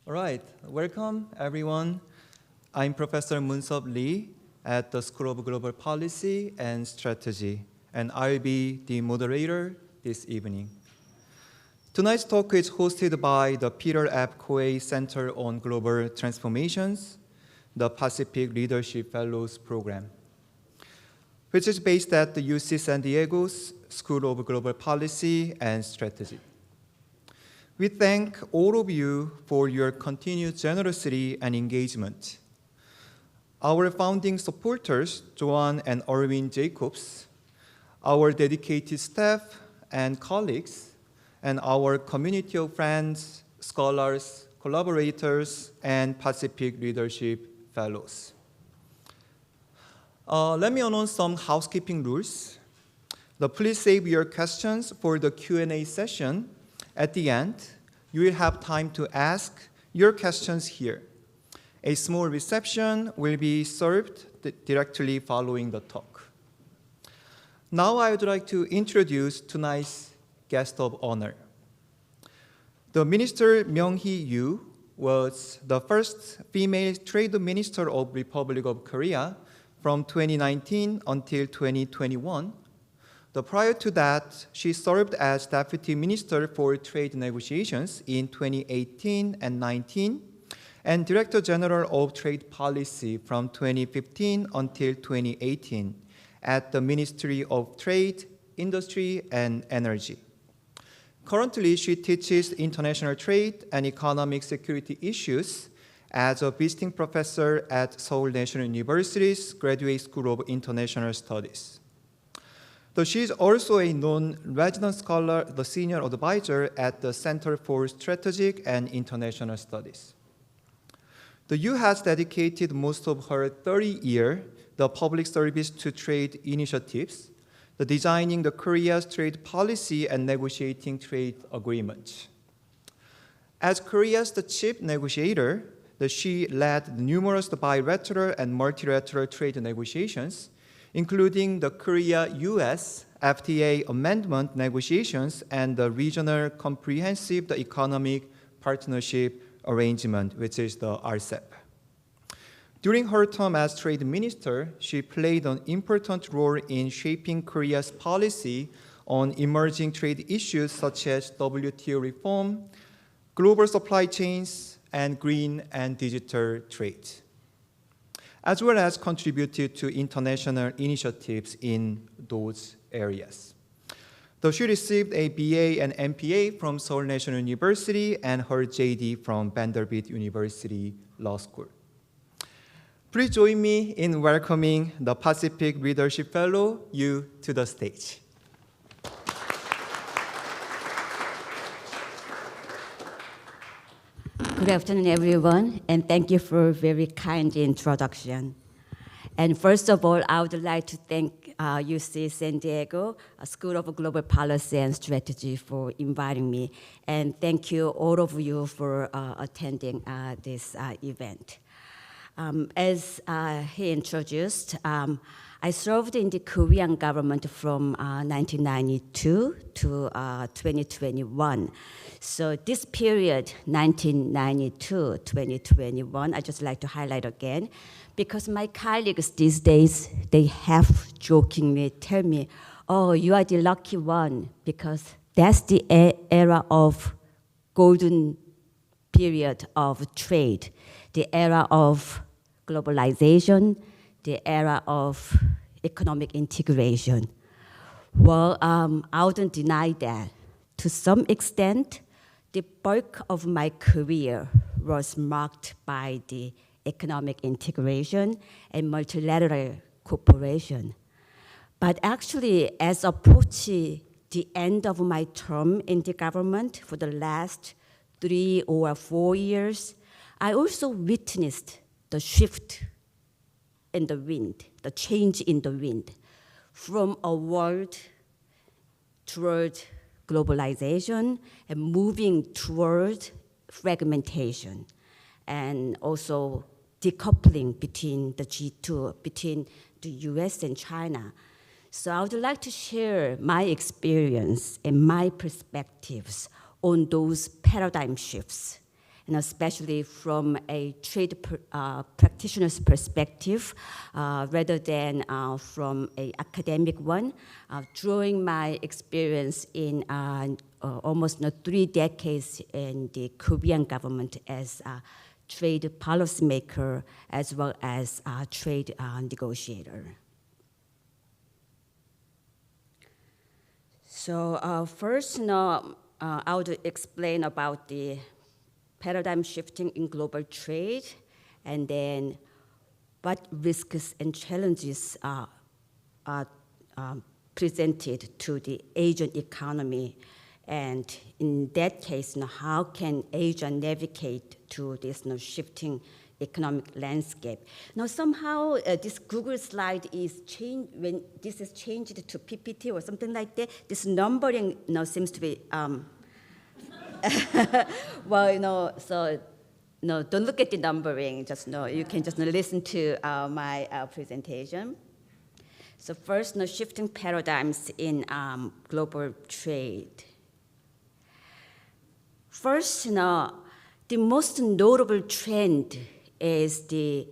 All right, welcome everyone. I'm Professor Moon-Sup Lee at the School of Global Policy and Strategy, and I'll be the moderator this evening. Tonight's talk is hosted by the Peter F. Coe Center on Global Transformations, the Pacific Leadership Fellows Program, which is based at the UC San Diego's School of Global Policy and Strategy. We thank all of you for your continued generosity and engagement. Our founding supporters, Joan and Erwin Jacobs, our dedicated staff and colleagues, and our community of friends, scholars, collaborators, and Pacific Leadership Fellows. Let me announce some housekeeping rules. Please save your questions for the Q&A session. At the end, you will have time to ask your questions here. A small reception will be served directly following the talk. Now I would like to introduce tonight's guest of honor. The Minister Myung-hee was the first female trade minister of Republic of Korea from 2019 until 2021. Prior to that, she served as Deputy Minister for Trade Negotiations in 2018 and 19, and Director General of Trade Policy from 2015 until 2018 at the Ministry of Trade, Industry, and Energy. Currently, she teaches international trade and economic security issues as a visiting professor at Seoul National University's Graduate School of International Studies. She is also a non-resident scholar, the senior advisor at the Center for Strategic and International Studies. Yu has dedicated most of her 30-year public service to trade initiatives, designing the Korea's trade policy and negotiating trade agreements. As Korea's chief negotiator, she led numerous bilateral and multilateral trade negotiations, including the Korea-US FTA amendment negotiations and the Regional Comprehensive Economic Partnership Arrangement, which is the RCEP. During her term as trade minister, she played an important role in shaping Korea's policy on emerging trade issues such as WTO reform, global supply chains, and green and digital trade, as well as contributed to international initiatives in those areas. She received a BA and MPA from Seoul National University and her JD from Vanderbilt University Law School. Please join me in welcoming the Pacific Leadership Fellow, Yu, to the stage. Good afternoon, everyone, and thank you for a very kind introduction. And first of all, I would like to thank UC San Diego School of Global Policy and Strategy for inviting me, and thank you all of you for attending this event. As he introduced, I served in the Korean government from 1992 to 2021. So this period, 1992-2021, I just like to highlight again, because my colleagues these days, they half jokingly tell me, oh, you are the lucky one, because that's the era of golden period of trade, the era of globalization, the era of economic integration. Well, I wouldn't deny that. To some extent, the bulk of my career was marked by the economic integration and multilateral cooperation. But actually, as approaching the end of my term in the government for the last 3 or 4 years, I also witnessed the shift in the wind, the change in the wind, from a world toward globalization and moving toward fragmentation, and also decoupling between the G2, between the US and China. So I would like to share my experience and my perspectives on those paradigm shifts and especially from a trade practitioner's perspective, rather than from an academic one, drawing my experience in almost 3 decades in the Korean government as a trade policymaker as well as a trade negotiator. So first, I would explain about the paradigm shifting in global trade, and then what risks and challenges are presented to the Asian economy. And in that case, how can Asia navigate to this shifting economic landscape? Now, somehow this Google slide is changed when this is changed to PPT or something like that. This numbering seems to be well, so don't look at the numbering. Just you can just listen to my presentation. So first, shifting paradigms in global trade. First, the most notable trend is the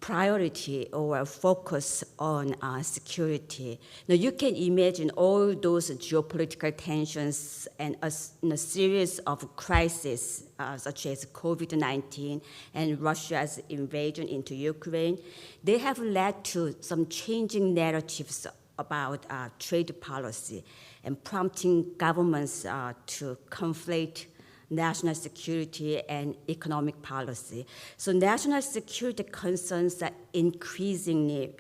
priority or focus on security. Now, you can imagine all those geopolitical tensions and a series of crises such as COVID-19 and Russia's invasion into Ukraine. They have led to some changing narratives about trade policy and prompting governments to conflate national security and economic policy. So national security concerns are increasingly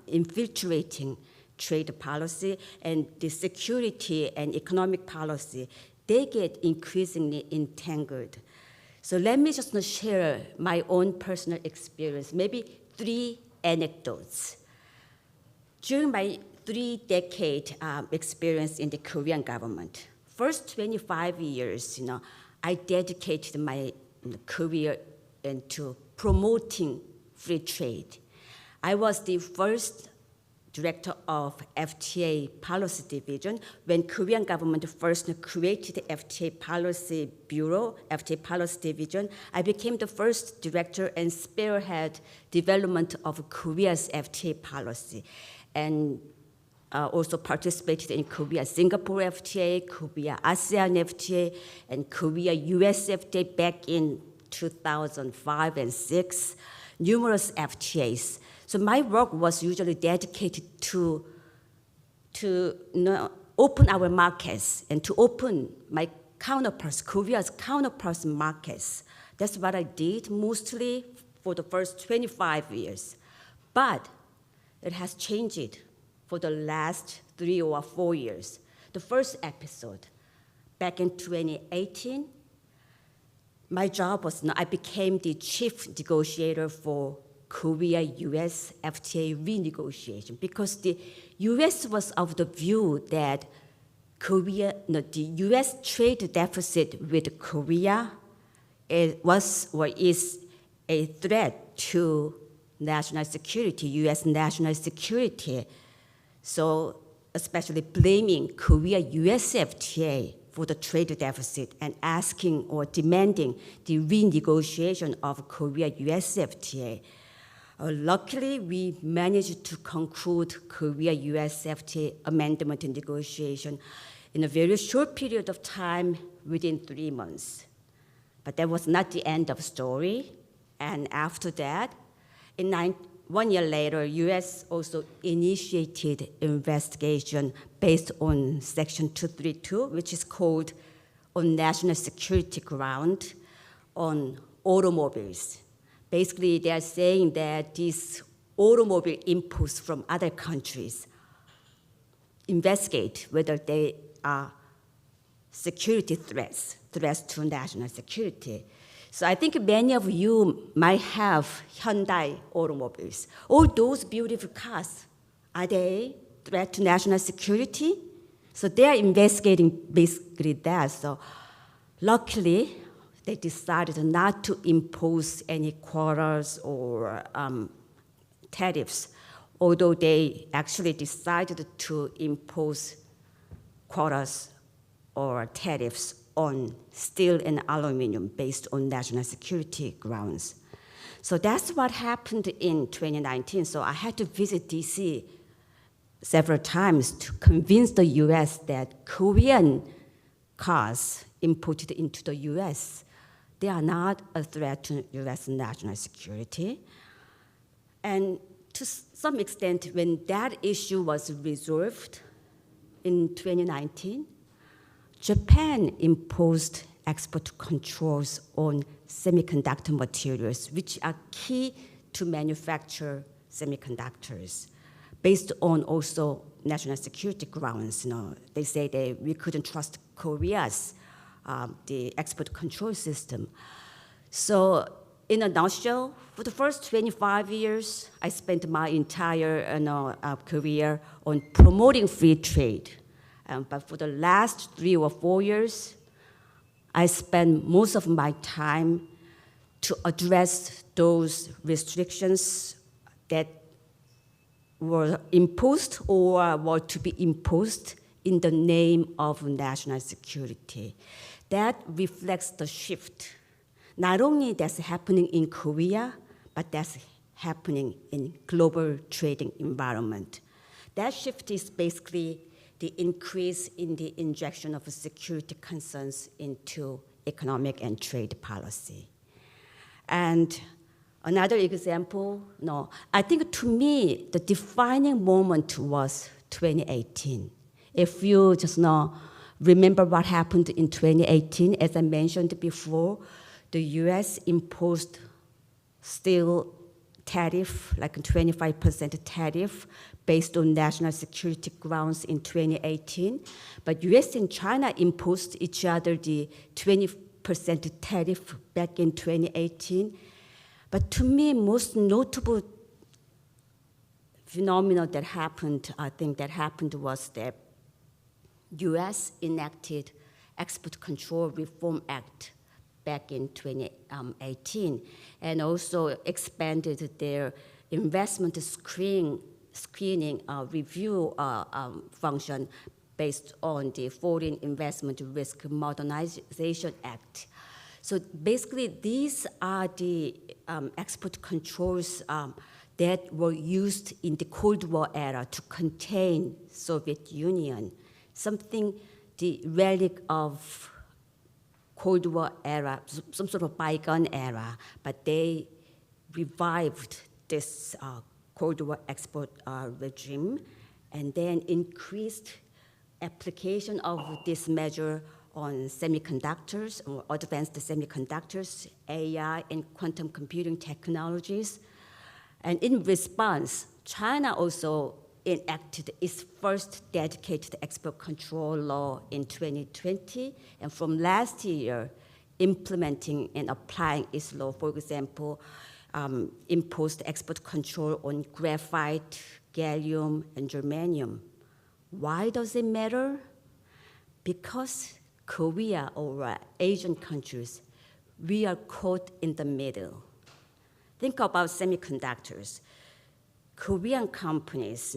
infiltrating trade policy, and the security and economic policy, they get increasingly entangled. So let me just share my own personal experience, maybe 3 anecdotes. During my 3-decade experience in the Korean government, first 25 years, I dedicated my career into promoting free trade. I was the first director of FTA policy division when Korean government first created FTA policy bureau, FTA policy division. I became the first director and spearhead development of Korea's FTA policy, and also participated in Korea-Singapore FTA, Korea-ASEAN FTA, and Korea-US FTA back in 2005 and 2006, numerous FTAs. So my work was usually dedicated to open our markets and to open my counterparts, Korea's counterparts markets. That's what I did mostly for the first 25 years. But it has changed for the last 3 or 4 years. The first episode, back in 2018, my job was, I became the chief negotiator for Korea-US FTA renegotiation, because the US was of the view that the US trade deficit with Korea was or is a threat to national security, US national security. So especially blaming Korea-US FTA for the trade deficit and asking or demanding the renegotiation of Korea-US FTA. Luckily, we managed to conclude Korea-US FTA amendment and negotiation in a very short period of time, within 3 months. But that was not the end of the story. And after that, 1 year later, US also initiated investigation based on Section 232, which is called on national security ground on automobiles. Basically, they are saying that these automobile imports from other countries investigate whether they are security threats to national security. So I think many of you might have Hyundai automobiles. All those beautiful cars, are they a threat to national security? So they are investigating basically that. So luckily, they decided not to impose any quotas or tariffs, although they actually decided to impose quotas or tariffs on steel and aluminum based on national security grounds. So that's what happened in 2019. So I had to visit DC several times to convince the US that Korean cars imported into the US, they are not a threat to US national security. And to some extent, when that issue was resolved in 2019, Japan imposed export controls on semiconductor materials, which are key to manufacture semiconductors, based on also national security grounds. They say that we couldn't trust Korea's the export control system. So in a nutshell, for the first 25 years, I spent my entire career on promoting free trade. But for the last 3 or 4 years, I spent most of my time to address those restrictions that were imposed or were to be imposed in the name of national security. That reflects the shift. Not only that's happening in Korea, but that's happening in global trading environment. That shift is basically the increase in the injection of security concerns into economic and trade policy. And another example, I think to me, the defining moment was 2018. If you just remember what happened in 2018, as I mentioned before, the US imposed steel tariff, like a 25% tariff, based on national security grounds in 2018. But US and China imposed each other the 20% tariff back in 2018. But to me, most notable phenomenon that happened, I think that happened was that US enacted Export Control Reform Act back in 2018, and also expanded their investment screening review function based on the Foreign Investment Risk Modernization Act. So basically, these are the export controls that were used in the Cold War era to contain Soviet Union, something the relic of Cold War era, some sort of bygone era, but they revived this Cold War export regime and then increased application of this measure on semiconductors or advanced semiconductors, AI, and quantum computing technologies. And in response, China also enacted its first dedicated export control law in 2020, and from last year, implementing and applying its law, for example, imposed export control on graphite, gallium, and germanium. Why does it matter? Because Korea or Asian countries, we are caught in the middle. Think about semiconductors. Korean companies,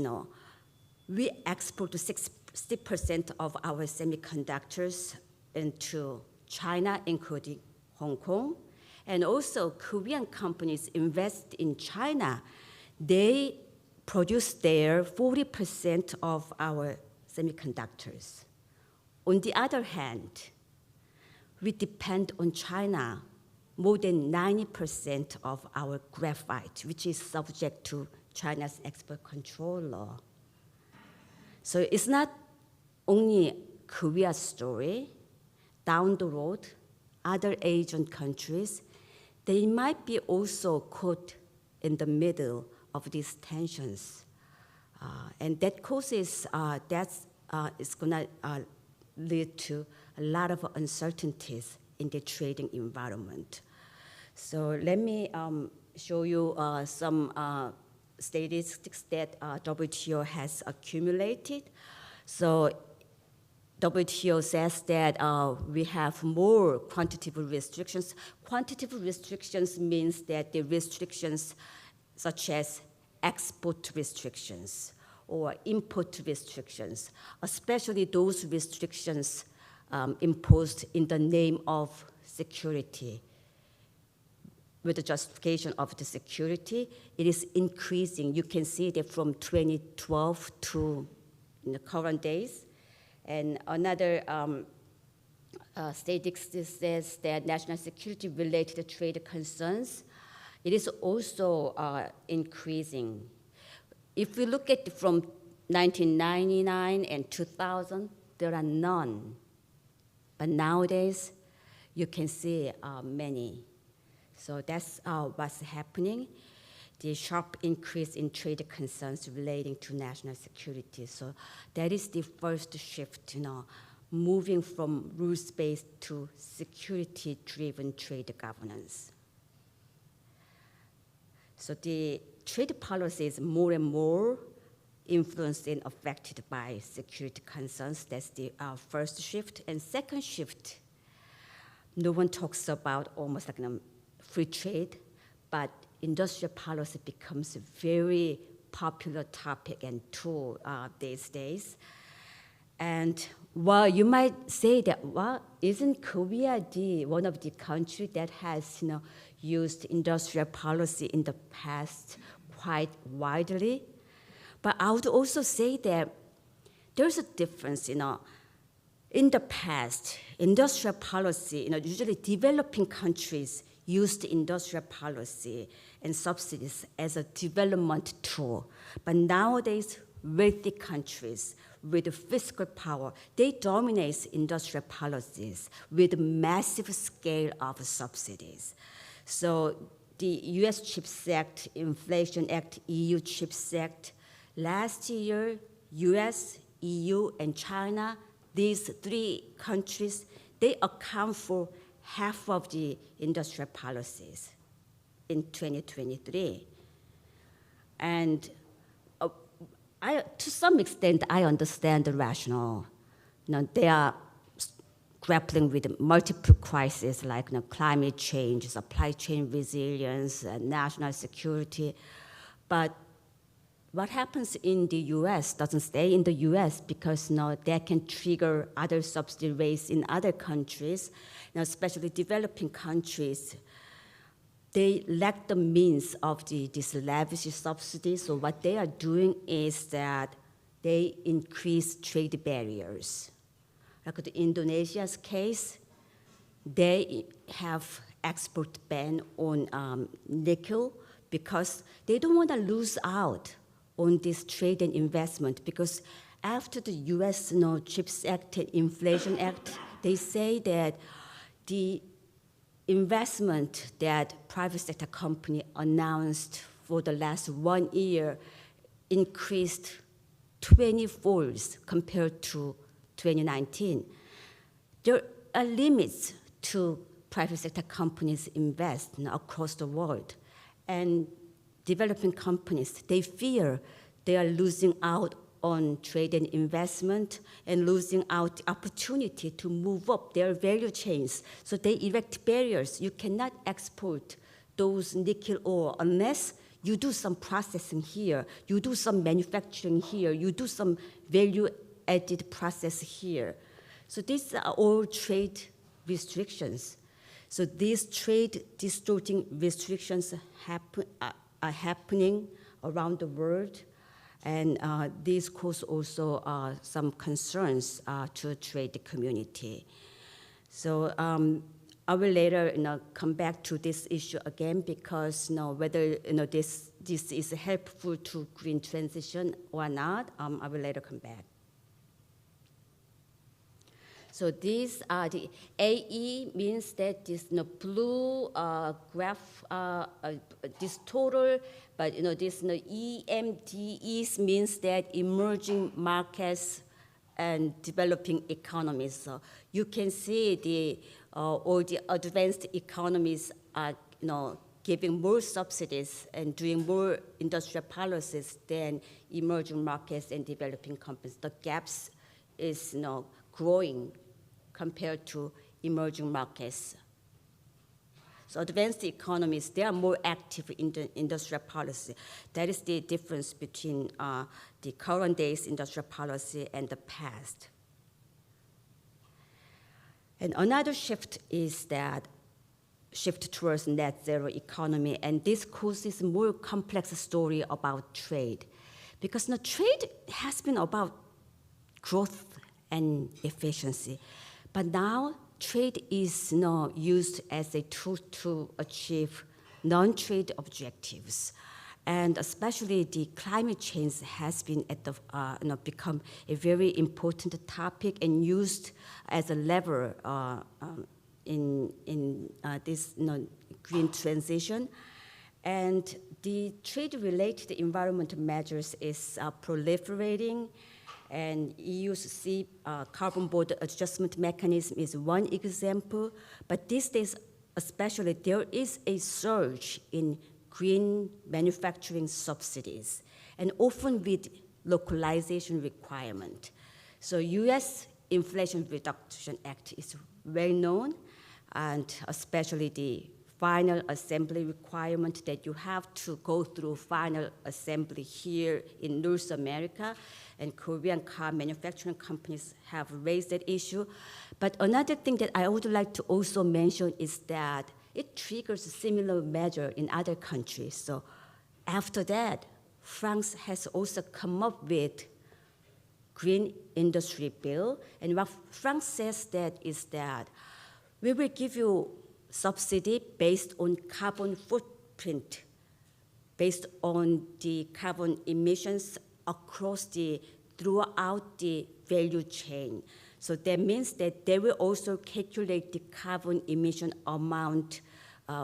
we export 60% of our semiconductors into China, including Hong Kong. And also, Korean companies invest in China. They produce there 40% of our semiconductors. On the other hand, we depend on China more than 90% of our graphite, which is subject to China's export control law. So it's not only Korea's story. Down the road, other Asian countries, they might be also caught in the middle of these tensions. And that causes, it's gonna lead to a lot of uncertainties in the trading environment. So let me show you some statistics that WTO has accumulated. So WTO says that we have more quantitative restrictions. Quantitative restrictions means that the restrictions such as export restrictions or import restrictions, especially those restrictions imposed in the name of security. With the justification of the security, it is increasing. You can see that from 2012 to the current days. And another statistics says that national security related trade concerns, it is also increasing. If we look at from 1999 and 2000, there are none. But nowadays, you can see many. So that's what's happening, the sharp increase in trade concerns relating to national security. So that is the first shift, moving from rules-based to security-driven trade governance. So the trade policy is more and more influenced and affected by security concerns. That's the first shift. And second shift, no one talks about almost like free trade, but industrial policy becomes a very popular topic and tool these days. And while you might say that, well, isn't Korea one of the countries that has used industrial policy in the past quite widely? But I would also say that there's a difference, in the past, industrial policy, usually developing countries used industrial policy and subsidies as a development tool. But nowadays, wealthy countries with fiscal power, they dominate industrial policies with massive scale of subsidies. So the US CHIPS Act, Inflation Act, EU CHIPS Act, last year, US, EU, and China, these three countries, they account for half of the industrial policies in 2023. And to some extent, I understand the rationale. They are grappling with multiple crises like climate change, supply chain resilience, national security. But what happens in the US doesn't stay in the US because that can trigger other subsidy rates in other countries, especially developing countries. They lack the means of this lavish subsidy, so what they are doing is that they increase trade barriers. Like in Indonesia's case, they have export ban on nickel because they don't want to lose out on this trade and investment, because after the US CHIPS Act and Inflation Act, they say that the investment that private sector company announced for the last 1 year increased 20-folds compared to 2019. There are limits to private sector companies invest across the world. And developing companies, they fear they are losing out on trade and investment and losing out the opportunity to move up their value chains. So they erect barriers. You cannot export those nickel ore unless you do some processing here, you do some manufacturing here, you do some value-added process here. So these are all trade restrictions. So these trade distorting restrictions are happening around the world, and these cause also some concerns to the trade community. So I will later come back to this issue again, because whether this is helpful to green transition or not, I will later come back. So these are the AE means that this blue graph, this total, but this EMDEs means that emerging markets and developing economies. So you can see all the advanced economies are giving more subsidies and doing more industrial policies than emerging markets and developing countries. The gaps is growing compared to emerging markets. So advanced economies, they are more active in the industrial policy. That is the difference between the current day's industrial policy and the past. And another shift is that shift towards net zero economy, and this causes a more complex story about trade. Because now trade has been about growth and efficiency, but now trade is now used as a tool to achieve non-trade objectives. And especially the climate change has been at the, become a very important topic and used as a lever in this green transition. And the trade-related environmental measures is proliferating, and EU's carbon border adjustment mechanism is one example, but these days especially there is a surge in green manufacturing subsidies, and often with localization requirement. So US Inflation Reduction Act is well known, and especially the final assembly requirement that you have to go through final assembly here in North America, and Korean car manufacturing companies have raised that issue. But another thing that I would like to also mention is that it triggers a similar measure in other countries. So after that, France has also come up with green industry bill, and what France says that is that we will give you subsidy based on carbon footprint, based on the carbon emissions throughout the value chain. So that means that they will also calculate the carbon emission amount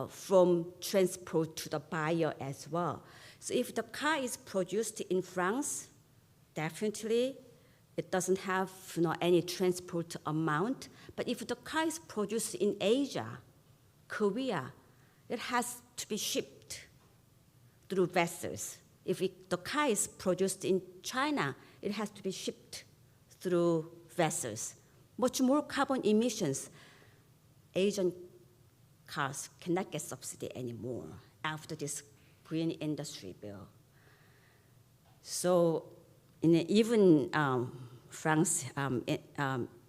from transport to the buyer as well. So if the car is produced in France, definitely it doesn't have any transport amount. But if the car is produced in Asia, Korea, it has to be shipped through vessels. If the car is produced in China, it has to be shipped through vessels. Much more carbon emissions. Asian cars cannot get subsidy anymore after this green industry bill. So even France,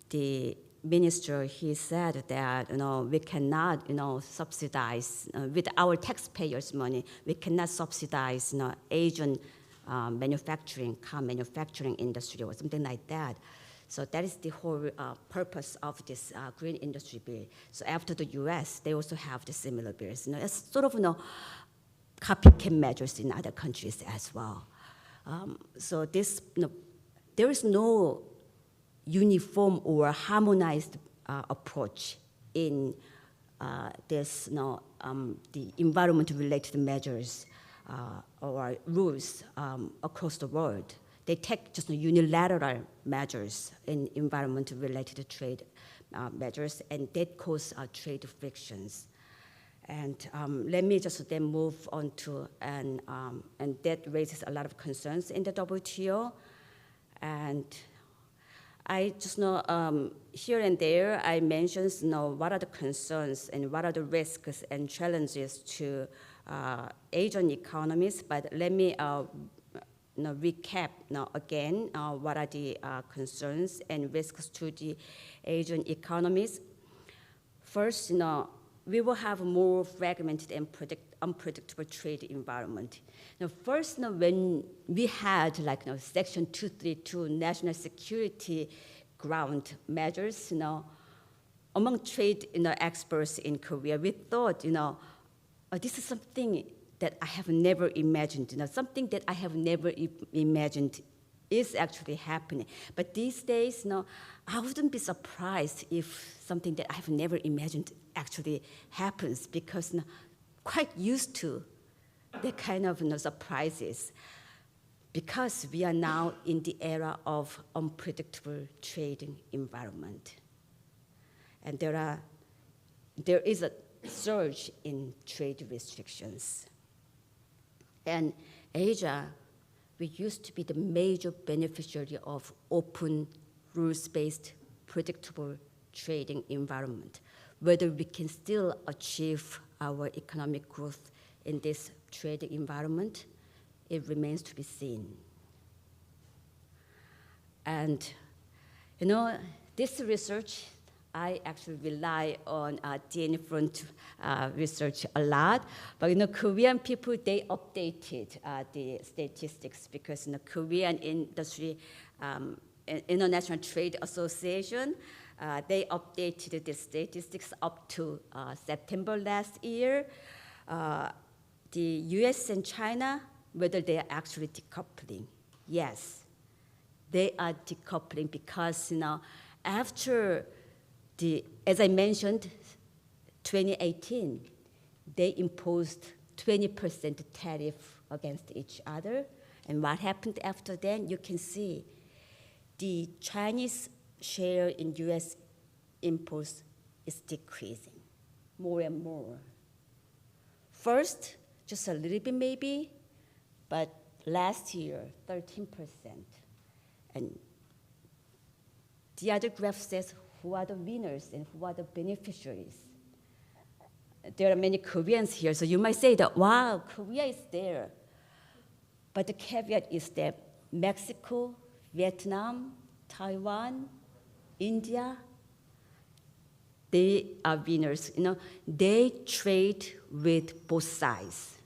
the minister, he said that we cannot subsidize with our taxpayers' money. We cannot subsidize Asian car manufacturing industry or something like that. So that is the whole purpose of this green industry bill. So after the U.S., they also have the similar bills. It's sort of copycat measures in other countries as well. So this, there is no uniform or harmonized approach in this, the environment-related measures or rules across the world. They take just unilateral measures in environment-related trade measures, and that cause trade frictions. And let me just then move on to, and that raises a lot of concerns in the WTO. And I just know here and there I mentioned what are the concerns and what are the risks and challenges to Asian economies, but let me recap again what are the concerns and risks to the Asian economies. First, we will have a more fragmented and unpredictable trade environment. First, when we had Section 232 national security ground measures, among trade experts in Korea, we thought, this is something that I have never imagined. Something that I have never imagined is actually happening. But these days, I wouldn't be surprised if something that I have never imagined actually happens, because quite used to that kind of surprises, because we are now in the era of unpredictable trading environment. And there is a surge in trade restrictions. And Asia, we used to be the major beneficiary of open, rules-based, predictable trading environment. Whether we can still achieve our economic growth in this trading environment, it remains to be seen. And this research I actually rely on DNA front research a lot, but Korean people, they updated the statistics because Korean industry, International Trade Association, they updated the statistics up to September last year. The US and China, whether they are actually decoupling. Yes, they are decoupling because after as I mentioned, 2018, they imposed 20% tariff against each other. And what happened after that, you can see the Chinese share in US imports is decreasing more and more. First, just a little bit maybe, but last year, 13%. And the other graph says who are the winners and who are the beneficiaries. There are many Koreans here, so you might say that, wow, Korea is there. But the caveat is that Mexico, Vietnam, Taiwan, India, they are winners. They trade with both sides.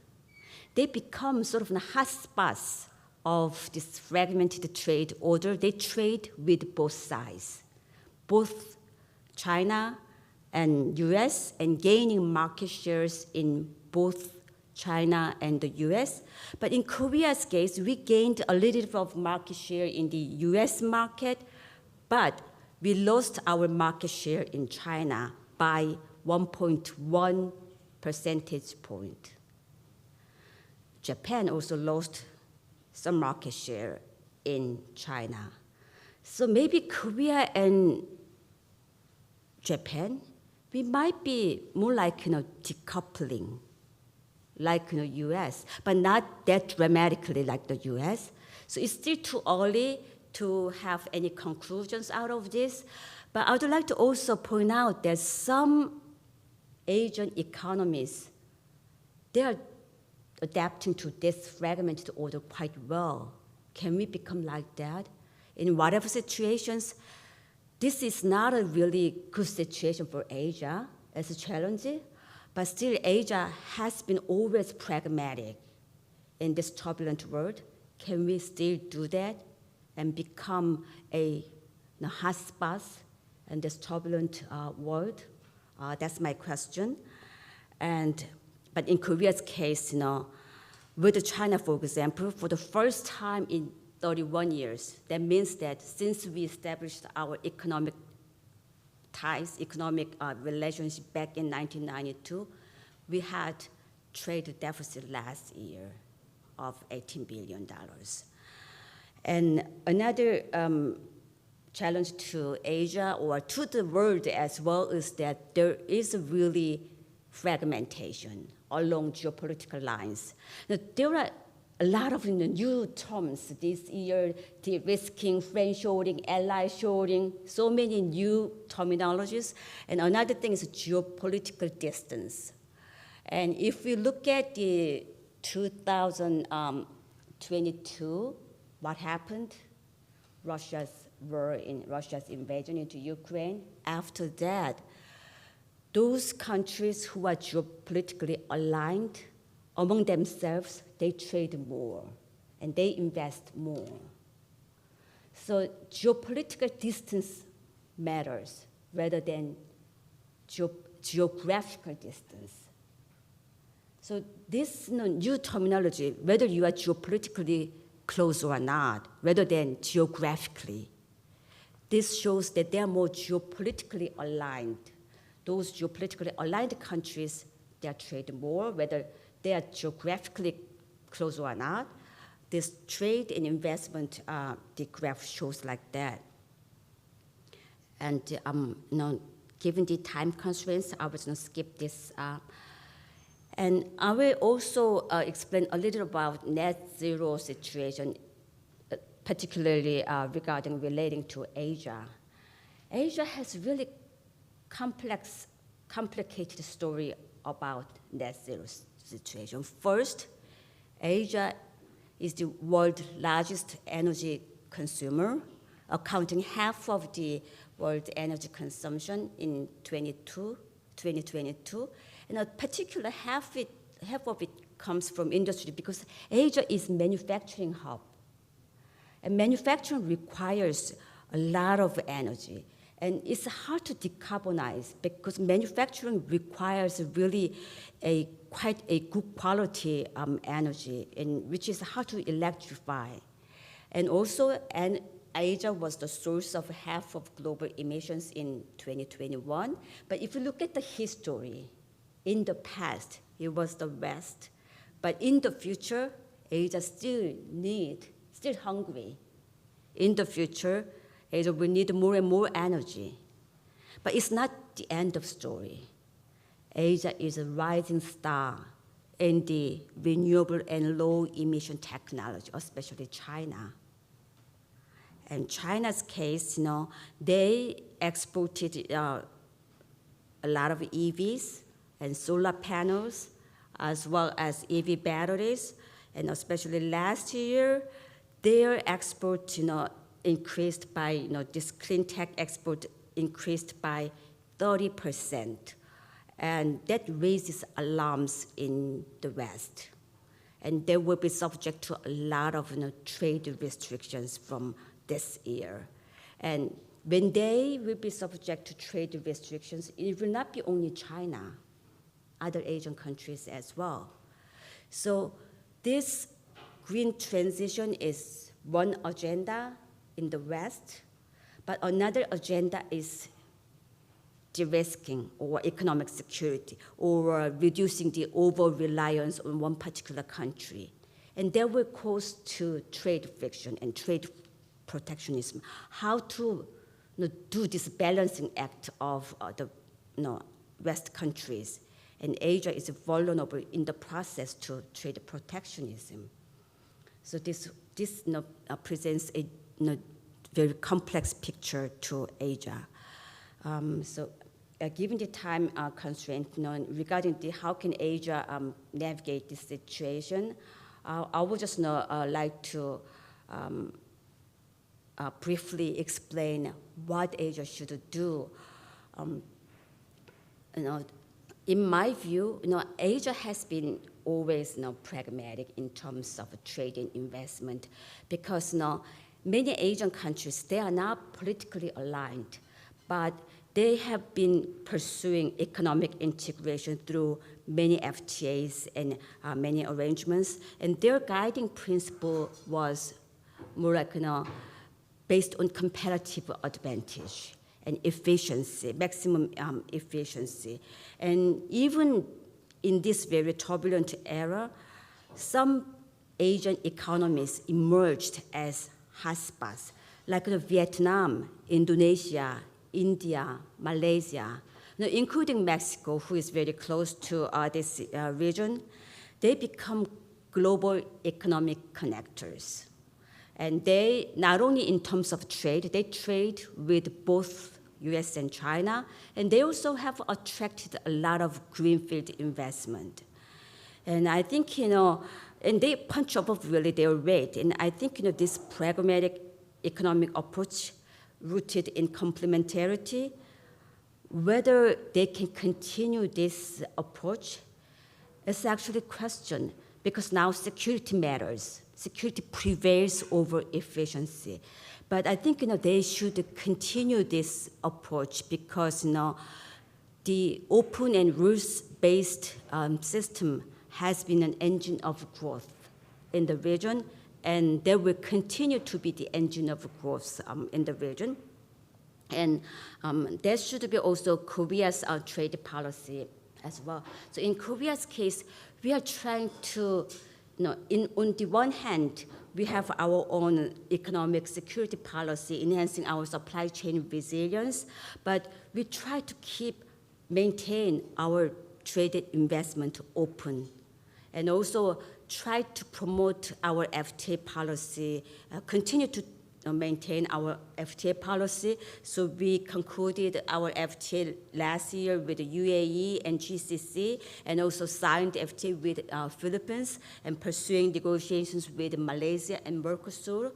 They become sort of the hotspots of this fragmented trade order. They trade with both sides, both China and US, and gaining market shares in both China and the US. But in Korea's case, we gained a little bit of market share in the US market, but we lost our market share in China by 1.1 percentage point. Japan also lost some market share in China. So maybe Korea and Japan, we might be more like decoupling, like US, but not that dramatically like the US. So it's still too early to have any conclusions out of this. But I would like to also point out that some Asian economies, they are adapting to this fragmented order quite well. Can we become like that? In whatever situations, this is not a really good situation for Asia as a challenge, but still Asia has been always pragmatic in this turbulent world. Can we still do that and become a hotspot in this turbulent world? That's my question. But in Korea's case, with China, for example, for the first time in 31 years, that means that since we established our economic ties, economic relationship back in 1992, we had trade deficit last year of $18 billion. And another challenge to Asia or to the world as well is that there is really fragmentation along geopolitical lines. Now, there are a lot of new terms this year: de-risking, friend-shoring, ally-shoring, so many new terminologies. And another thing is geopolitical distance. And if we look at the 2022, what happened? Russia's invasion into Ukraine. After that, those countries who are geopolitically aligned among themselves, they trade more and they invest more. So geopolitical distance matters rather than geographical distance. So this new terminology, whether you are geopolitically close or not, rather than geographically, this shows that they are more geopolitically aligned. Those geopolitically aligned countries, they trade more, whether they are geographically close or not. This trade and investment, the graph shows like that. And given the time constraints, I was going to skip this. And I will also explain a little about net zero situation, particularly relating to Asia. Asia has really complicated story about net zero situation. First, Asia is the world's largest energy consumer, accounting half of the world energy consumption in 2022. And a particular half of it comes from industry because Asia is manufacturing hub. And manufacturing requires a lot of energy. And it's hard to decarbonize because manufacturing requires really quite a good quality energy, which is hard to electrify. And also, Asia was the source of half of global emissions in 2021. But if you look at the history, in the past, it was the West. But in the future, Asia still hungry. In the future, Asia will need more and more energy. But it's not the end of story. Asia is a rising star in the renewable and low emission technology, especially China. And China's case, they exported a lot of EVs and solar panels, as well as EV batteries. And especially last year, their export, increased by, this clean tech export increased by 30%. And that raises alarms in the West. And they will be subject to a lot of trade restrictions from this year. And when they will be subject to trade restrictions, it will not be only China, other Asian countries as well. So this green transition is one agenda in the West, but another agenda is de-risking or economic security or reducing the over-reliance on one particular country. And that will cause to trade friction and trade protectionism. How to do this balancing act of the West countries. And Asia is vulnerable in the process to trade protectionism. So this presents a very complex picture to Asia. Given the time constraint, regarding how can Asia navigate this situation, I would just like to briefly explain what Asia should do. In my view, Asia has been always pragmatic in terms of trade and investment because many Asian countries, they are not politically aligned, but they have been pursuing economic integration through many FTAs and many arrangements, and their guiding principle was more like, based on competitive advantage and efficiency, maximum efficiency. And even in this very turbulent era, some Asian economies emerged as hotspots, like Vietnam, Indonesia, India, Malaysia, including Mexico, who is very close to this region. They become global economic connectors. And they, not only in terms of trade, they trade with both US and China, and they also have attracted a lot of greenfield investment. And I think, and they punch above really their weight. And I think, this pragmatic economic approach rooted in complementarity, whether they can continue this approach is actually a question because now security matters. Security prevails over efficiency. But I think they should continue this approach because the open and rules-based system has been an engine of growth in the region, and they will continue to be the engine of growth in the region. And there should be also Korea's trade policy as well. So in Korea's case, we are trying to, on the one hand, we have our own economic security policy, enhancing our supply chain resilience, but we try to maintain our trade investment open, and also try to promote our FTA policy, continue to maintain our FTA policy. So we concluded our FTA last year with the UAE and GCC, and also signed FTA with Philippines, and pursuing negotiations with Malaysia and Mercosur.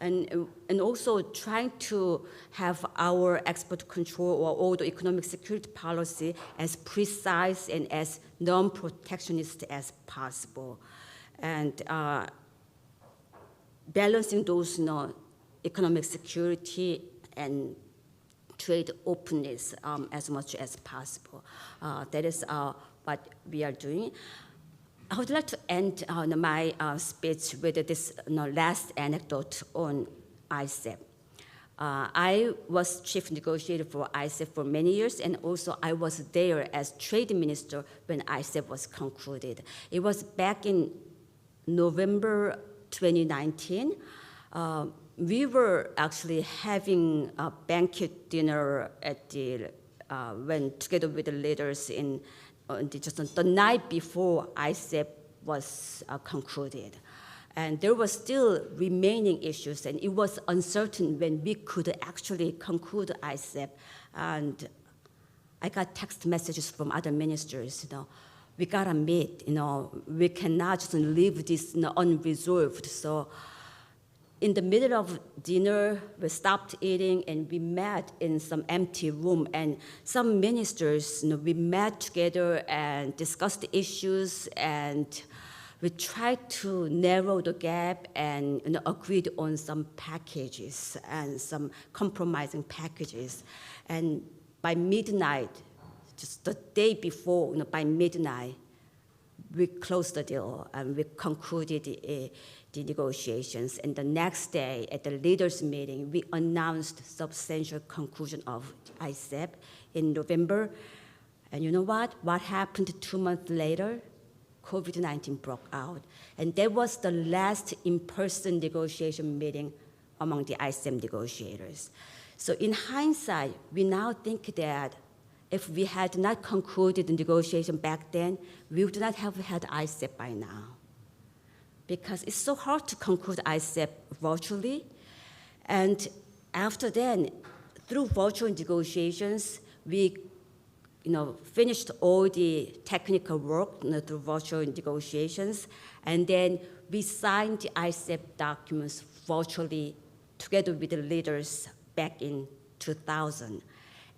and also trying to have our export control or all the economic security policy as precise and as non-protectionist as possible. And balancing those economic security and trade openness as much as possible. That is what we are doing. I would like to end my speech with this last anecdote on ICEP. I was chief negotiator for ICEP for many years, and also I was there as trade minister when ICEP was concluded. It was back in November 2019. We were actually having a banquet dinner at when together with the leaders just the night before ICEP was concluded. And there were still remaining issues, and it was uncertain when we could actually conclude ICEP. And I got text messages from other ministers, we gotta meet, we cannot just leave this unresolved. So in the middle of dinner, we stopped eating and we met in some empty room. And some ministers, we met together and discussed the issues, and we tried to narrow the gap and agreed on some packages and some compromising packages. And by midnight, just the day before, by midnight, we closed the deal and we concluded the negotiations. And the next day, at the leaders' meeting, we announced substantial conclusion of ICEP in November. And you know what? What happened 2 months later? COVID-19 broke out. And that was the last in-person negotiation meeting among the ICEP negotiators. So in hindsight, we now think that if we had not concluded the negotiation back then, we would not have had ICEP by now. Because it's so hard to conclude ICEP virtually. And after then, through virtual negotiations, we finished all the technical work through virtual negotiations. And then we signed the ICEP documents virtually together with the leaders back in 2000.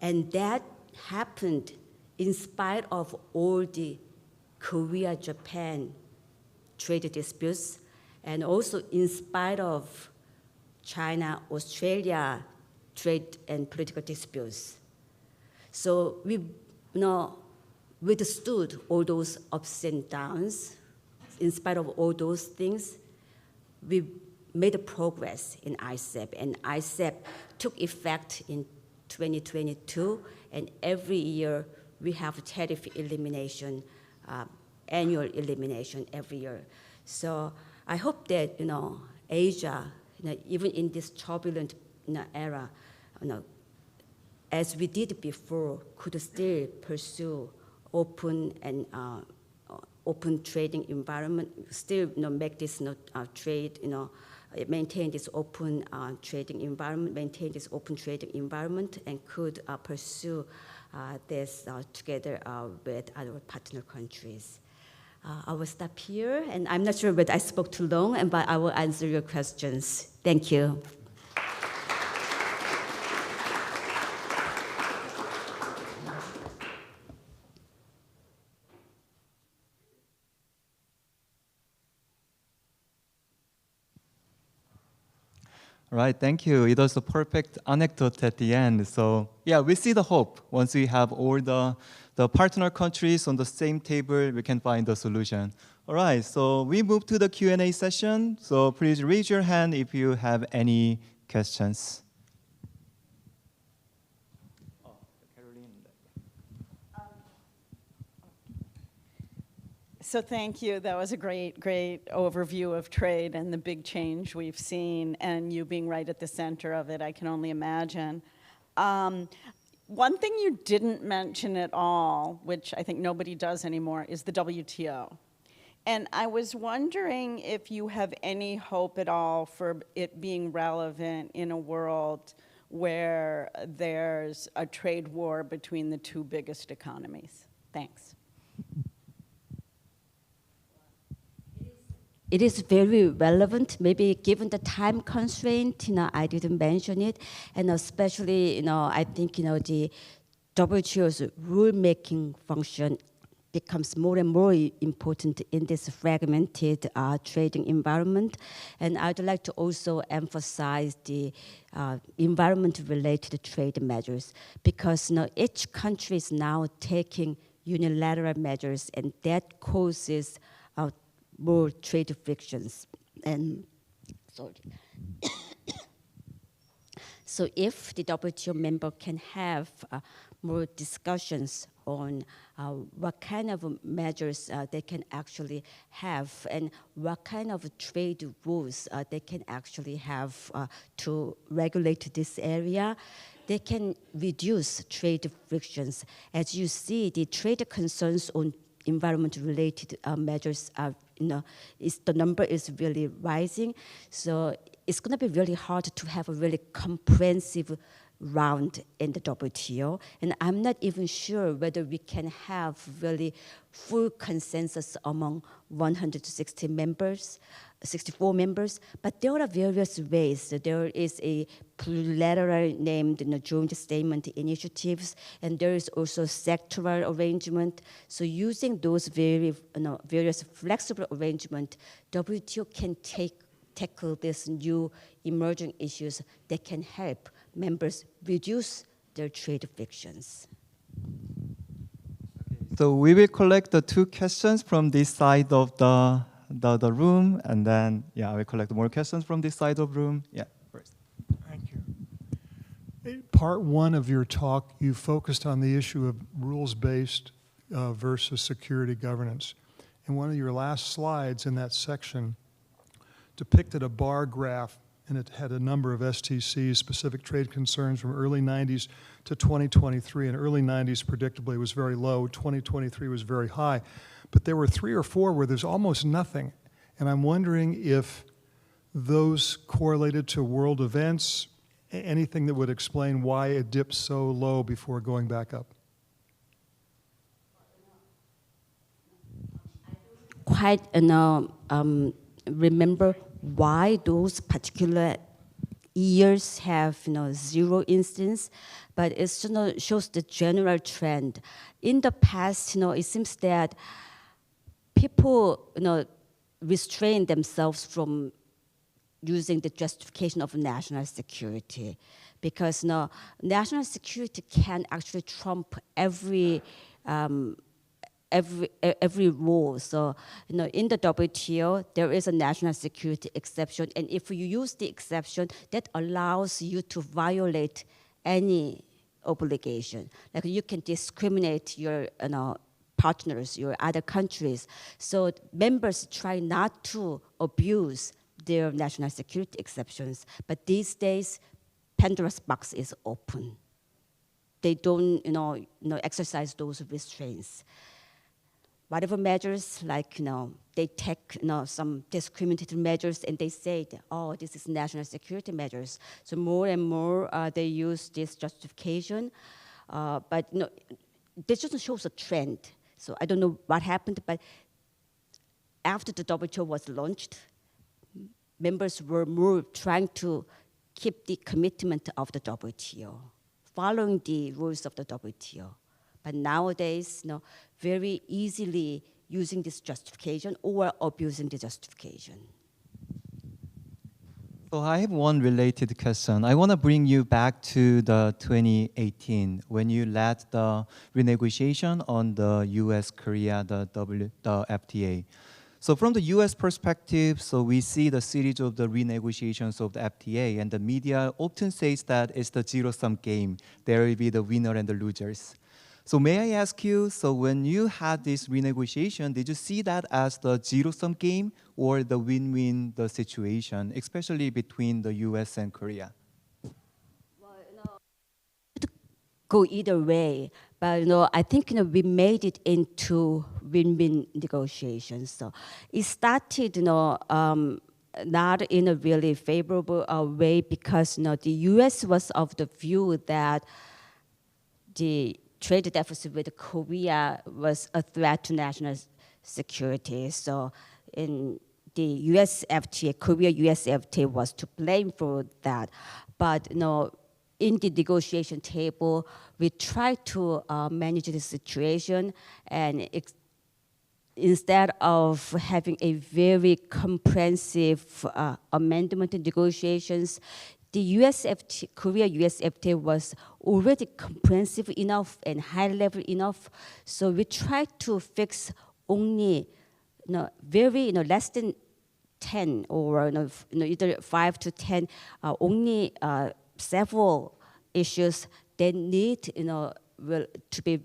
And that happened in spite of all the Korea-Japan trade disputes, and also in spite of China-Australia trade and political disputes. So we withstood all those ups and downs. In spite of all those things, we made a progress in ICEP, and ICEP took effect in 2022, and every year we have tariff elimination, annual elimination every year. So I hope that Asia, even in this turbulent era, as we did before, could still pursue open and open trading environment, still make this trade, maintain this open trading environment, maintain this open trading environment, and could pursue this together with other partner countries. I will stop here, and I'm not sure whether I spoke too long, but I will answer your questions. Thank you. Right, thank you. It was a perfect anecdote at the end. So yeah, we see the hope. Once we have all the partner countries on the same table, we can find the solution. All right, so we move to the Q&A session. So please raise your hand if you have any questions. So thank you. That was a great overview of trade and the big change we've seen, and you being right at the center of it, I can only imagine. One thing you didn't mention at all, which I think nobody does anymore, is the WTO. And I was wondering if you have any hope at all for it being relevant in a world where there's a trade war between the two biggest economies. Thanks. it is very relevant. Maybe given the time constraint, I didn't mention it, and especially, I think, the WTO's rule-making function becomes more and more important in this fragmented trading environment. And I'd like to also emphasize the environment-related trade measures, because each country is now taking unilateral measures, and that causes more trade frictions. And sorry. So if the WTO member can have more discussions on what kind of measures they can actually have, and what kind of trade rules they can actually have to regulate this area, they can reduce trade frictions. As you see, the trade concerns on environment-related measures are, the number is really rising. So it's going to be really hard to have a really comprehensive round in the WTO, and I'm not even sure whether we can have really full consensus among 160 members, 64 members, but there are various ways. So there is a plurilateral named joint statement initiatives, and there is also sectoral arrangement. So using those various flexible arrangement, WTO can tackle these new emerging issues that can help members reduce their trade frictions. So we will collect the two questions from this side of the room, and then I will collect more questions from this side of the room. Yeah, first. Thank you. Part one of your talk, you focused on the issue of rules-based versus security governance. And one of your last slides in that section depicted a bar graph, and it had a number of STCs, specific trade concerns, from early 90s to 2023. And early 90s, predictably, was very low. 2023 was very high. But there were 3 or 4 where there's almost nothing. And I'm wondering if those correlated to world events, anything that would explain why it dipped so low before going back up. Quite remember why those particular years have 0 instance, but it shows the general trend. In the past, it seems that people restrain themselves from using the justification of national security, because national security can actually trump every rule. So, in the WTO, there is a national security exception, and if you use the exception, that allows you to violate any obligation. Like, you can discriminate your partners, your other countries. So members try not to abuse their national security exceptions, but these days, Pandora's box is open. They don't, exercise those restraints. Whatever measures, like, they take, some discriminatory measures, and they say, that, this is national security measures. So more and more, they use this justification, but this just shows a trend. So I don't know what happened, but after the WTO was launched, members were more trying to keep the commitment of the WTO, following the rules of the WTO. But nowadays, very easily using this justification or abusing the justification. So I have one related question. I want to bring you back to the 2018 when you led the renegotiation on the U.S.-Korea, the FTA. So from the U.S. perspective, so we see the series of the renegotiations of the FTA, and the media often says that it's the zero-sum game. There will be the winner and the losers. So may I ask you, so when you had this renegotiation, did you see that as the zero-sum game or the win-win the situation, especially between the US and Korea? Well, it go either way, but I think we made it into win-win negotiations. So it started not in a really favorable way, because the US was of the view that the trade deficit with Korea was a threat to national security. So in the U.S. FTA, Korea-U.S. FTA was to blame for that. But in the negotiation table, we tried to manage the situation, and instead of having a very comprehensive amendment in negotiations, the Korea-U.S. FTA was already comprehensive enough and high level enough. So we tried to fix only very less than 10 or either 5 to 10 only several issues that need to be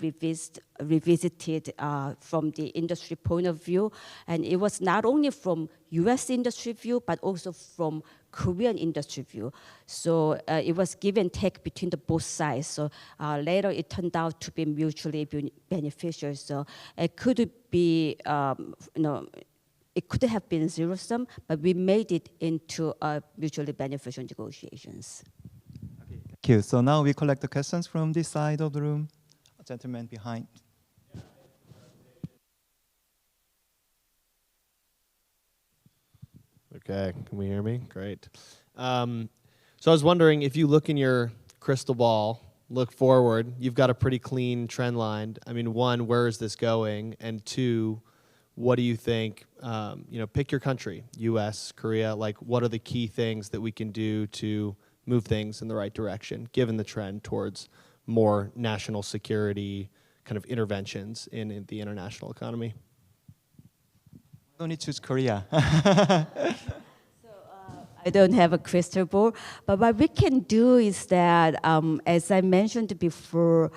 revisited from the industry point of view. And it was not only from US industry view, but also from Korean industry view. So it was give and take between the both sides. So later it turned out to be mutually beneficial. So it could be, it could have been zero-sum, but we made it into mutually beneficial negotiations. Thank you. So now we collect the questions from this side of the room. A gentleman behind. Okay, can we hear me? Great. So I was wondering, if you look in your crystal ball, look forward, you've got a pretty clean trend line. I mean, one, where is this going? And two, what do you think, pick your country, US, Korea, like what are the key things that we can do to move things in the right direction, given the trend towards more national security kind of interventions in the international economy? Don't you choose Korea? I don't have a crystal ball, but what we can do is that, as I mentioned before,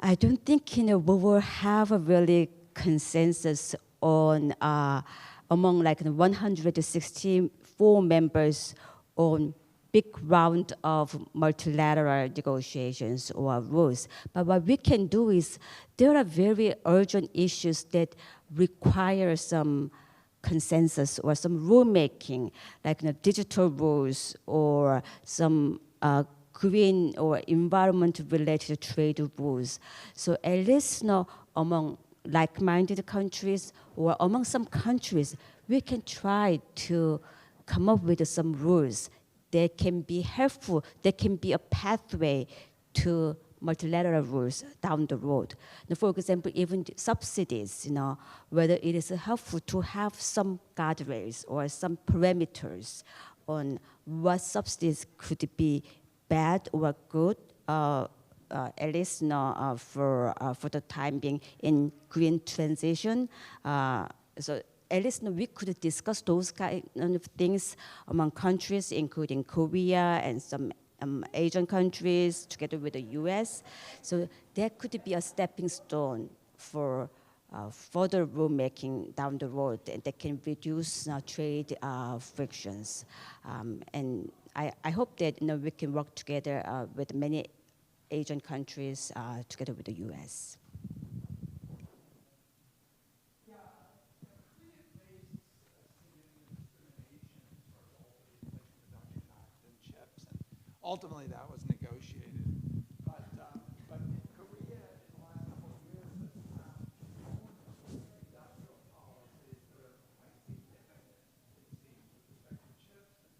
I don't think we will have a really consensus on among like 164 members on big round of multilateral negotiations or rules. But what we can do is there are very urgent issues that require some consensus or some rulemaking, like digital rules or some green or environment-related trade rules. So at least among like-minded countries or among some countries, we can try to come up with some rules that can be helpful, that can be a pathway to multilateral rules down the road. Now, for example, even subsidies, whether it is helpful to have some guardrails or some parameters on what subsidies could be bad or good, at least for the time being in green transition. So at least we could discuss those kind of things among countries, including Korea and some Asian countries, together with the US. So that could be a stepping stone for further rulemaking down the road that can reduce trade frictions. And I hope that we can work together with many Asian countries together with the US. Ultimately, that was negotiated. But Korea, in the last couple of years, has industrial policies that are quite significant, it seems, with respect to chips and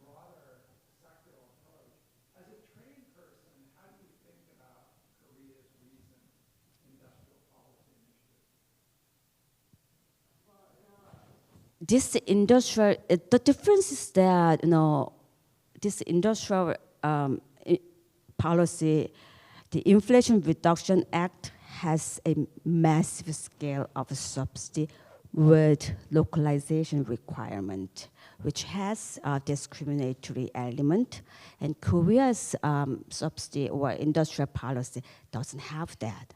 broader sectoral approach. As a trade person, how do you think about Korea's recent industrial policy initiatives? This industrial, the difference is that, this industrial policy, the Inflation Reduction Act has a massive scale of subsidy with localization requirement, which has a discriminatory element. And Korea's subsidy or industrial policy doesn't have that.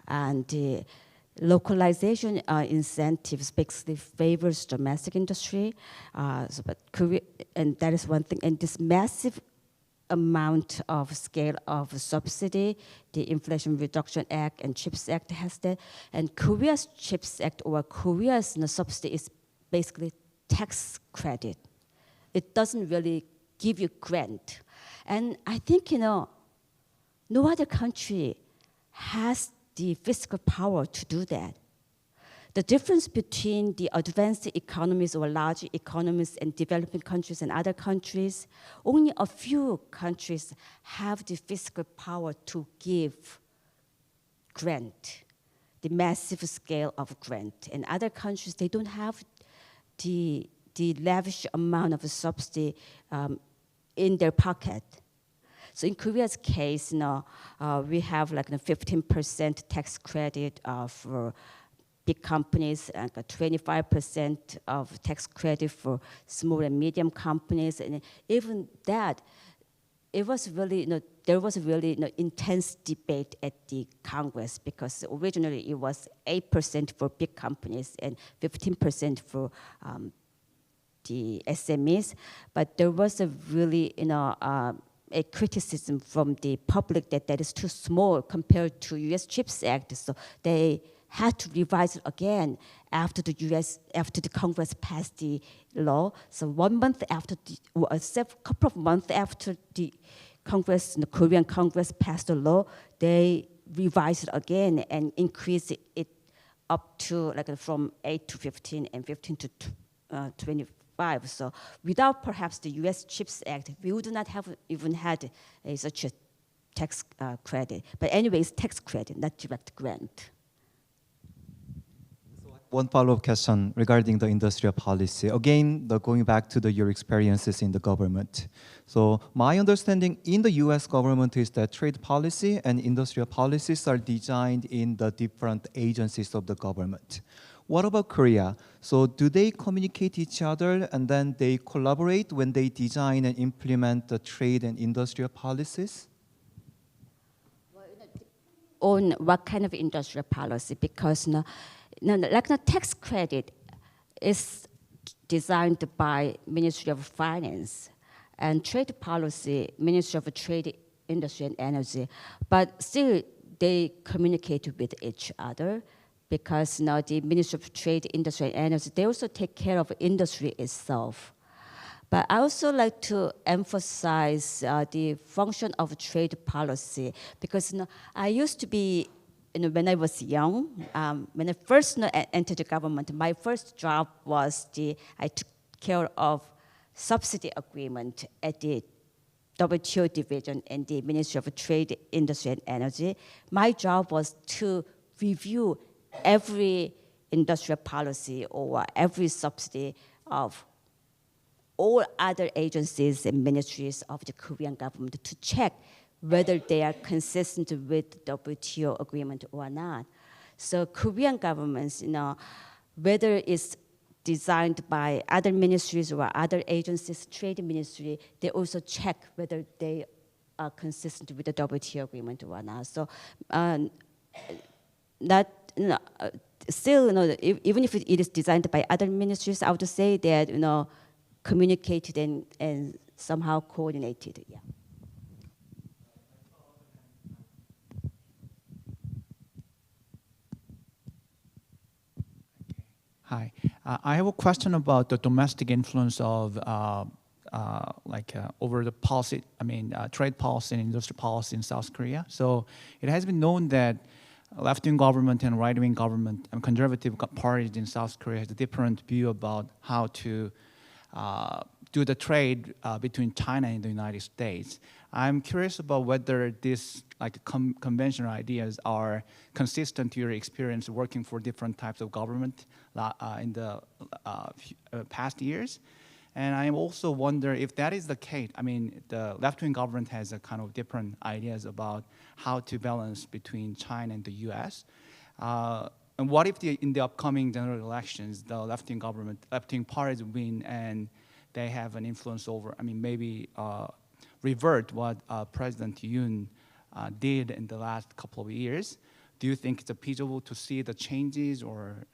And the localization incentives basically favors domestic industry, but Korea, and that is one thing. And this massive amount of scale of subsidy, the Inflation Reduction Act and CHIPS Act has that. And Korea's CHIPS Act or Korea's subsidy is basically tax credit. It doesn't really give you grant. And I think, no other country has the fiscal power to do that. The difference between the advanced economies or large economies and developing countries and other countries, only a few countries have the fiscal power to give grant, the massive scale of grant. And other countries, they don't have the lavish amount of subsidy in their pocket. So in Korea's case, we have like a 15% tax credit for big companies, like a 25% of tax credit for small and medium companies, and even that, it was really, there was really intense debate at the Congress, because originally it was 8% for big companies and 15% for the SMEs, but there was a really, a criticism from the public that is too small compared to U.S. CHIPS Act, so they had to revise it again after the Congress passed the law. So 1 month after, a couple of months after the Congress, the Korean Congress passed the law, they revised it again and increased it up to like from 8 to 15 and 15 to 25. So without perhaps the U.S. CHIPS Act, we would not have even had such a tax credit. But anyways, tax credit, not direct grant. One follow-up question regarding the industrial policy. Again, going back to your experiences in the government. So my understanding in the US government is that trade policy and industrial policies are designed in the different agencies of the government. What about Korea? So do they communicate each other and then they collaborate when they design and implement the trade and industrial policies? On what kind of industrial policy? Because like the tax credit is designed by Ministry of Finance, and trade policy, Ministry of Trade, Industry and Energy. But still, they communicate with each other, because now the Ministry of Trade, Industry and Energy, they also take care of industry itself. But I also like to emphasize the function of trade policy, because I used to be, when I was young, when I first entered the government, my first job was I took care of subsidy agreement at the WTO division in the Ministry of Trade, Industry and Energy. My job was to review every industrial policy or every subsidy of all other agencies and ministries of the Korean government to check whether they are consistent with the WTO agreement or not. So Korean governments, whether it's designed by other ministries or other agencies, trade ministry, they also check whether they are consistent with the WTO agreement or not. So still, even if it is designed by other ministries, I would say that, communicated and somehow coordinated, yeah. Hi, I have a question about the domestic influence of over the policy, trade policy and industrial policy in South Korea. So it has been known that left-wing government and right-wing government and conservative parties in South Korea has a different view about how to do the trade between China and the United States. I'm curious about whether these conventional ideas are consistent to your experience working for different types of government in the past years. And I also wonder if that is the case. The left-wing government has a kind of different ideas about how to balance between China and the U.S. And what if in the upcoming general elections, the left-wing government, left-wing parties win and they have an influence over, maybe revert what President Yoon did in the last couple of years? Do you think it's feasible to see the changes, or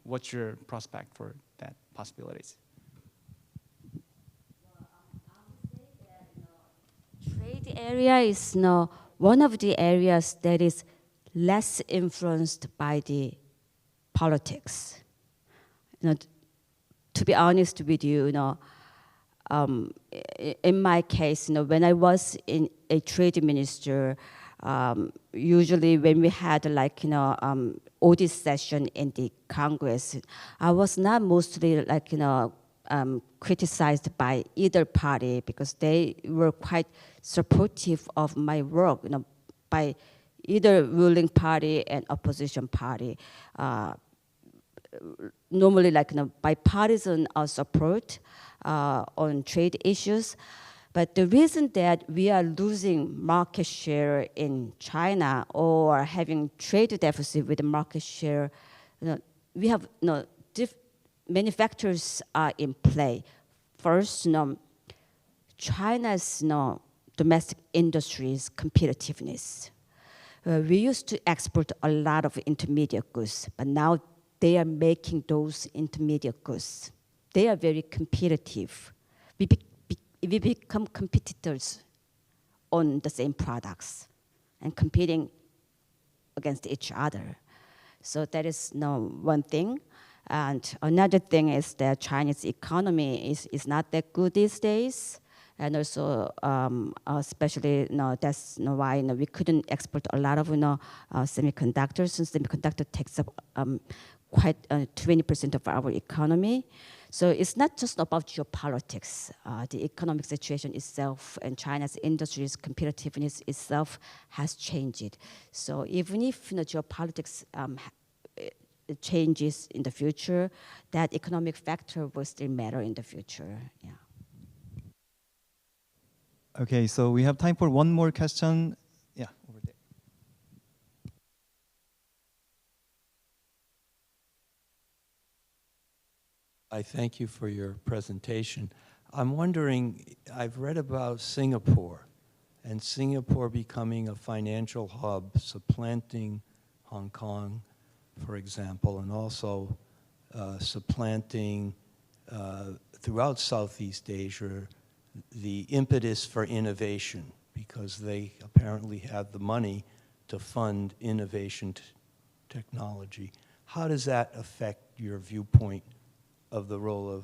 what's your prospect for that possibilities? Trade area is one of the areas that is less influenced by the politics. To be honest with you, in my case, when I was a trade minister, Usually when we had like, audit session in the Congress, I was not mostly like, criticized by either party because they were quite supportive of my work, by either ruling party and opposition party. Normally like bipartisan support on trade issues. But the reason that we are losing market share in China or having trade deficit with the market share, we have manufacturers are in play. First, China's domestic industry's competitiveness. We used to export a lot of intermediate goods, but now they are making those intermediate goods. They are very competitive. We become competitors on the same products and competing against each other. So that is one thing. And another thing is that Chinese economy is not that good these days. And also, especially, that's why we couldn't export a lot of semiconductors, and semiconductor takes up quite 20% of our economy. So it's not just about geopolitics. The economic situation itself and China's industry's competitiveness itself has changed. So even if geopolitics changes in the future, that economic factor will still matter in the future. Yeah. Okay, so we have time for one more question. Yeah, over there. I thank you for your presentation. I'm wondering, I've read about Singapore, and Singapore becoming a financial hub, supplanting Hong Kong, for example, and also supplanting throughout Southeast Asia the impetus for innovation, because they apparently have the money to fund innovation technology. How does that affect your viewpoint of the role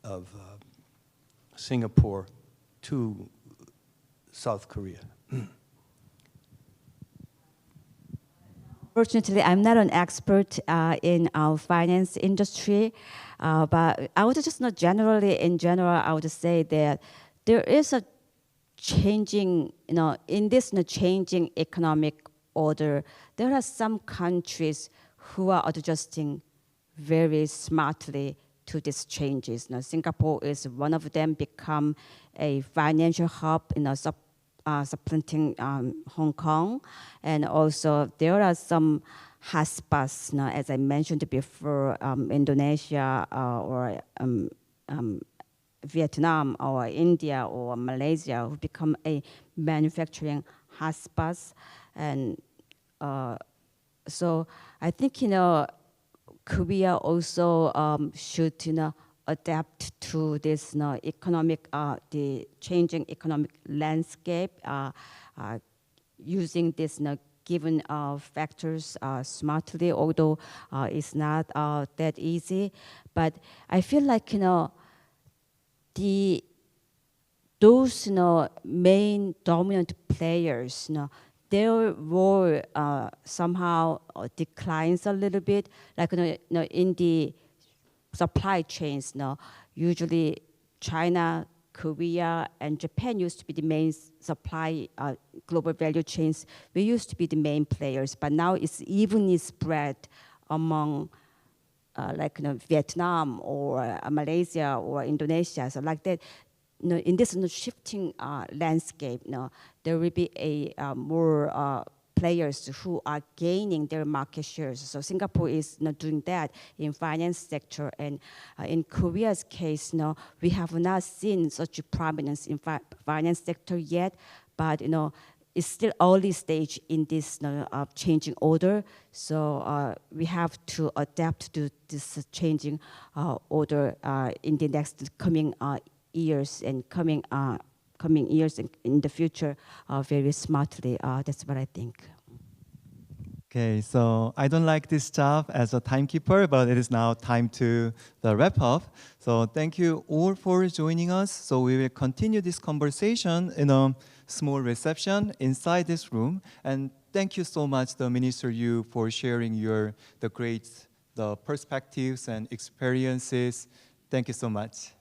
of Singapore to South Korea? Fortunately, I'm not an expert in our finance industry, but I would just generally, in general, I would say that there is a changing, in this changing economic order, there are some countries who are adjusting very smartly to these changes. Singapore is one of them, become a financial hub, supplanting Hong Kong. And also there are some hotspots, as I mentioned before, Indonesia or Vietnam or India or Malaysia, who become a manufacturing hotspots. And so I think, Korea also should, adapt to this economic, the changing economic landscape, using this given factors smartly, although it's not that easy. But I feel like, those main dominant players, their role somehow declines a little bit. Like in the supply chains, usually China, Korea, and Japan used to be the main supply global value chains. We used to be the main players, but now it's evenly spread among Vietnam or Malaysia or Indonesia. So like that, in this shifting landscape, there will be a more players who are gaining their market shares. So Singapore is doing that in finance sector, and in Korea's case, we have not seen such a prominence in finance sector yet, but it's still early stage in this changing order. So we have to adapt to this changing order in the next coming years and coming years in the future very smartly. That's what I think. Okay, so I don't like this job as a timekeeper, but it is now time to the wrap up. So thank you all for joining us. So we will continue this conversation in a small reception inside this room. And thank you so much, the Minister Yu, for sharing the perspectives and experiences. Thank you so much.